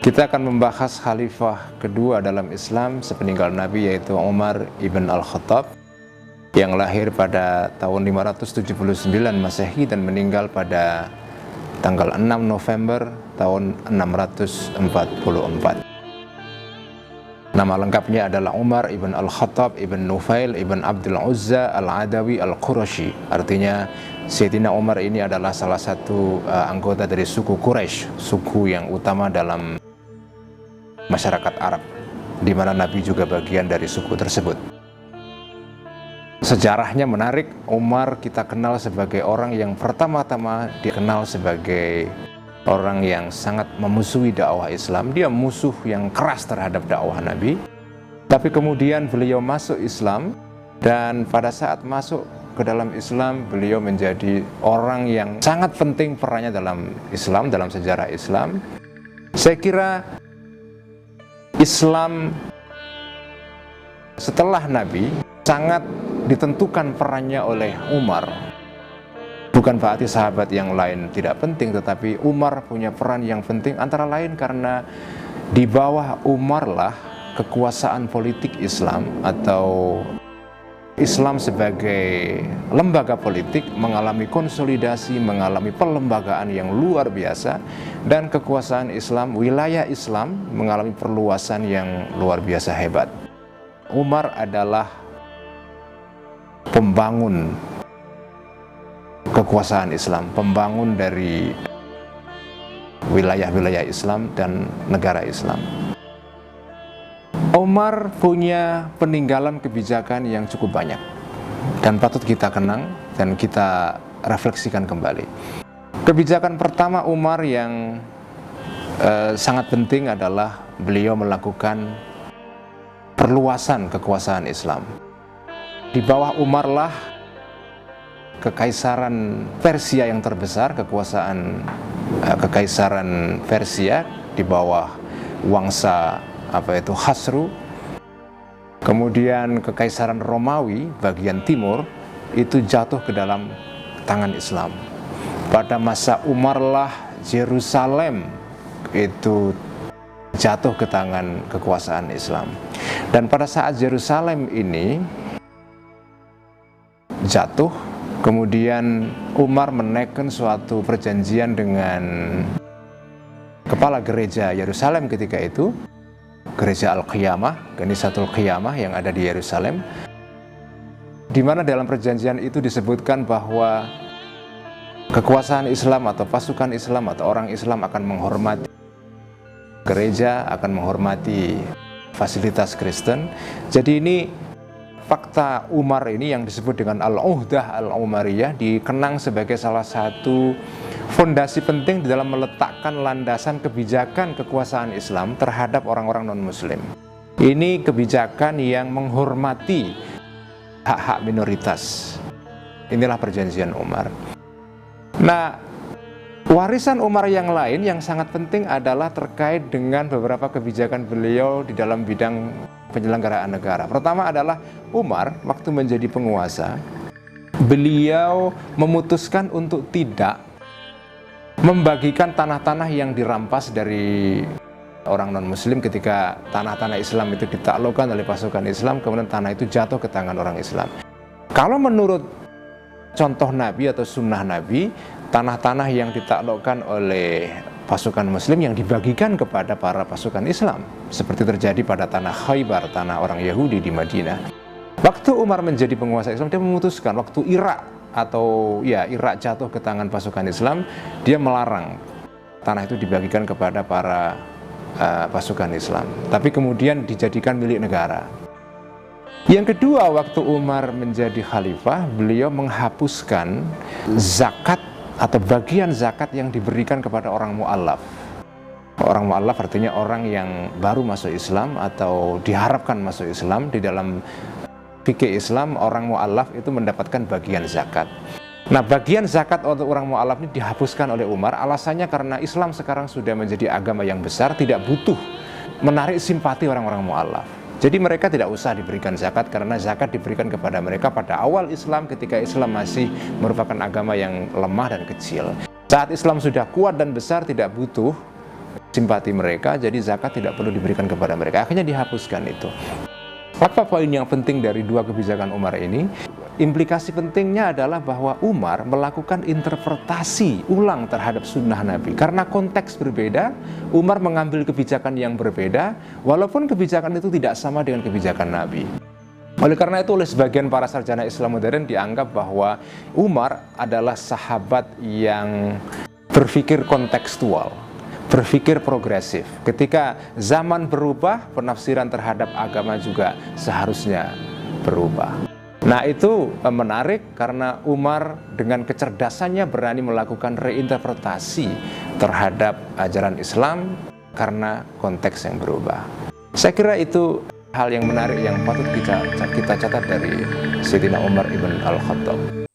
Kita akan membahas khalifah kedua dalam Islam sepeninggal Nabi, yaitu Umar ibn al-Khattab, yang lahir pada tahun 579 Masehi dan meninggal pada tanggal 6 November tahun 644. Nama lengkapnya adalah Umar ibn al-Khattab ibn Nufail ibn Abdul Uzza al-Adawi al-Qurashi. Artinya Sayyidina Umar ini adalah salah satu anggota dari suku Quraisy, suku yang utama dalam masyarakat Arab, di mana Nabi juga bagian dari suku tersebut. Sejarahnya menarik. Umar kita kenal sebagai orang yang pertama-tama dikenal sebagai orang yang sangat memusuhi dakwah Islam. Dia musuh yang keras terhadap dakwah Nabi. Tapi kemudian beliau masuk Islam, dan pada saat masuk ke dalam Islam, beliau menjadi orang yang sangat penting perannya dalam Islam, dalam sejarah Islam. Saya kira Islam setelah Nabi sangat ditentukan perannya oleh Umar. Bukan berarti sahabat yang lain tidak penting, tetapi Umar punya peran yang penting, antara lain karena di bawah Umar lah kekuasaan politik Islam atau Islam sebagai lembaga politik mengalami konsolidasi, mengalami pelembagaan yang luar biasa, dan kekuasaan Islam, wilayah Islam mengalami perluasan yang luar biasa hebat. Umar adalah pembangun kekuasaan Islam, pembangun dari wilayah-wilayah Islam dan negara Islam. Umar punya peninggalan kebijakan yang cukup banyak dan patut kita kenang dan kita refleksikan kembali. Kebijakan pertama Umar yang sangat penting adalah beliau melakukan perluasan kekuasaan Islam. Di bawah Umar lah kekaisaran Persia yang terbesar, kekaisaran Persia di bawah wangsa Khasru. Kemudian kekaisaran Romawi bagian timur itu jatuh ke dalam tangan Islam. Pada masa Umar lah Yerusalem itu jatuh ke tangan kekuasaan Islam. Dan pada saat Yerusalem ini jatuh, kemudian Umar menaikkan suatu perjanjian dengan kepala gereja Yerusalem ketika itu, gereja Al-Qiyamah, Kanisatul Qiyamah yang ada di Yerusalem, di mana dalam perjanjian itu disebutkan bahwa kekuasaan Islam atau pasukan Islam atau orang Islam akan menghormati gereja, akan menghormati fasilitas Kristen. Jadi ini fakta Umar ini yang disebut dengan Al-Uhdah Al-Umariyah dikenang sebagai salah satu fondasi penting di dalam meletakkan landasan kebijakan kekuasaan Islam terhadap orang-orang non-Muslim. Ini kebijakan yang menghormati hak-hak minoritas. Inilah perjanjian Umar. Nah, warisan Umar yang lain yang sangat penting adalah terkait dengan beberapa kebijakan beliau di dalam bidang penyelenggaraan negara. Pertama adalah Umar waktu menjadi penguasa, beliau memutuskan untuk tidak membagikan tanah-tanah yang dirampas dari orang non-Muslim ketika tanah-tanah Islam itu ditaklukkan oleh pasukan Islam, kemudian tanah itu jatuh ke tangan orang Islam. Kalau menurut contoh Nabi atau sunnah Nabi, tanah-tanah yang ditaklukkan oleh pasukan Muslim yang dibagikan kepada para pasukan Islam, seperti terjadi pada tanah Khaybar, tanah orang Yahudi di Madinah. Waktu Umar menjadi penguasa Islam, dia memutuskan waktu Irak jatuh ke tangan pasukan Islam, dia melarang tanah itu dibagikan kepada para pasukan Islam, tapi kemudian dijadikan milik negara. Yang kedua, waktu Umar menjadi khalifah, beliau menghapuskan zakat atau bagian zakat yang diberikan kepada orang mu'allaf. Orang mu'allaf artinya orang yang baru masuk Islam atau diharapkan masuk Islam. Di dalam fikih Islam, orang mu'allaf itu mendapatkan bagian zakat. Nah, bagian zakat untuk orang mu'allaf ini dihapuskan oleh Umar. Alasannya karena Islam sekarang sudah menjadi agama yang besar, tidak butuh menarik simpati orang-orang mu'allaf. Jadi mereka tidak usah diberikan zakat, karena zakat diberikan kepada mereka pada awal Islam ketika Islam masih merupakan agama yang lemah dan kecil. Saat Islam sudah kuat dan besar, tidak butuh simpati mereka, jadi zakat tidak perlu diberikan kepada mereka. Akhirnya dihapuskan itu. Apa poin yang penting dari dua kebijakan Umar ini? Implikasi pentingnya adalah bahwa Umar melakukan interpretasi ulang terhadap sunnah Nabi. Karena konteks berbeda, Umar mengambil kebijakan yang berbeda, walaupun kebijakan itu tidak sama dengan kebijakan Nabi. Oleh karena itu, oleh sebagian para sarjana Islam modern dianggap bahwa Umar adalah sahabat yang berpikir kontekstual, berpikir progresif. Ketika zaman berubah, penafsiran terhadap agama juga seharusnya berubah. Nah, itu menarik karena Umar dengan kecerdasannya berani melakukan reinterpretasi terhadap ajaran Islam karena konteks yang berubah. Saya kira itu hal yang menarik yang patut kita catat dari Sayyidina Umar ibn al-Khattab.